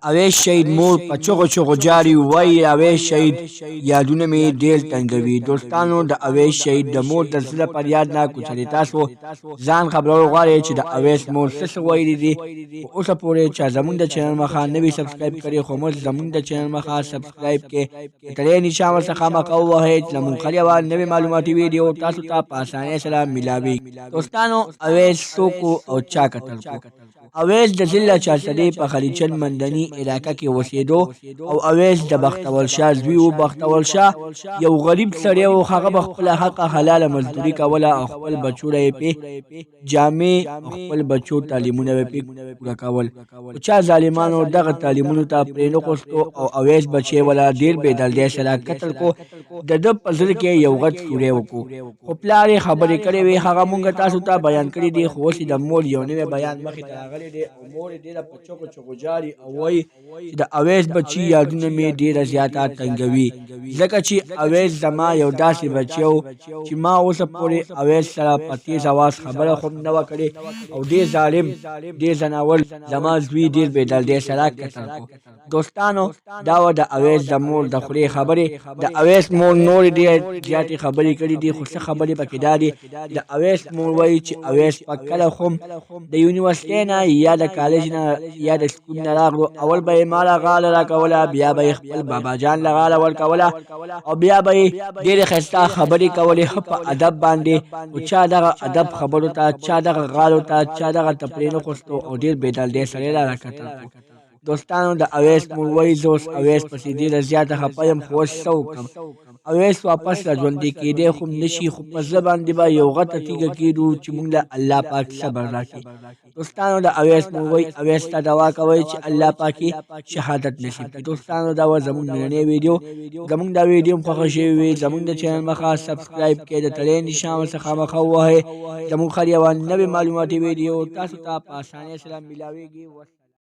اویس شهید مور په چغو چغو جاری وای اویس شهید یادونه می ډیر تنګوي. دوستانو د اویس شهید د مور د زړه پر یاد نه کوچري تاسو ځان خبرول غواړئ چې د اویس مور څه ویلي دي. خو اوسه پورې چې زمونږ د چینل مخه نوی سبسکرایب کړئ خو موږ زمونږ د چینل مخه سبسکرایب کې ترې نشان ورڅخه مخه ووهئ چې زمونږ خلیوه نوی معلوماتي ویډیو تاسو ته په اسانۍ سره ملاوي. دوستانو اویس څوک او چا قتل کو؟ اویس د ضلع چارسدې په خلیچن مندني علاقه کې اوسېدو او اویس د بختول شاه زوی و. بختول شاه یو غریب سړی و. هغه به خپله حقه حلاله مزدوري کوله او خپل بچو له یې پې جامې او خپل بچو تعلیمونه به پې پوره کول. خو چا ظالمانو دغه تعلیمونو ته پرې نه غوښتو او اویس بچی وله ډېر بېدردۍ سره قتل کو. د ده په زړه کې یو غټ سوری وکړو. خو پلار یې خبرې کړې وې هغه مونږ تاسو ته بیان کړي دي. خو اوس د مور یو نوی بیان مخې ته راغلی دی او مور یې ډېره په چغو چغو جاري او وایي چې د اویس بچي یادونه مې ډېره زیاته تنګوي ځکه چې اویس زما یو داسې بچی و چې ما اوسه پورې اویس سره په تیز اواز خبره خو نه وه کړې او ډېر ظالم ډېر ځناور زما زوی ډېر بېدردۍ سره قتل کو. دوستانو دا وه د اویس د مور د خولې خبرې. د اویس مور نورې ډېرې زیاتې خبرې کړي دي خو څه خبرې پکې دا دي. د اویس مور وایي چې اویس په کله خو د یونیورسټۍ نه یا د کالج نه یا د سکول نه راغلو اول به یې ماله غاله راکوله بیا به یې خپل بابا جان له غاله ورکوله او بیا به یې ډېرې ښایسته خبرې کولې ښه په ادب باندې. خو چا دغه ادب خبرو ته چا دغه غالو ته چا دغه ته پرې نه خوستو او ډېر بېدردۍ سره یې راکتل کو. دوستانو د اویس مور وایي زه اوس اویس پسې ډېره زیاته خفه یم خو اوس څه وکړم. اویس واپس را ژوندی کېدی خو نشي خو په زړه باندې به یو غټه تیږه کېږدو چې موږ له الله پاک صبر راکړي. دوستانو د اویس مور وایي اویس ته دعا کوئ چې الله پاک یې شهادت نصیب کړي. دوستانو دا وه زموږ نننۍ ویډیو. زموږ دا ویډیو هم خوښه شوې وي زموږ د چینل مخه سبسکرایب کړئ د تړۍ نشان ورڅخه مخه ووهئ. زموږ هر یوه نوې معلوماتي ویډیو تاسو ته په اسانۍ سره میلاویږي.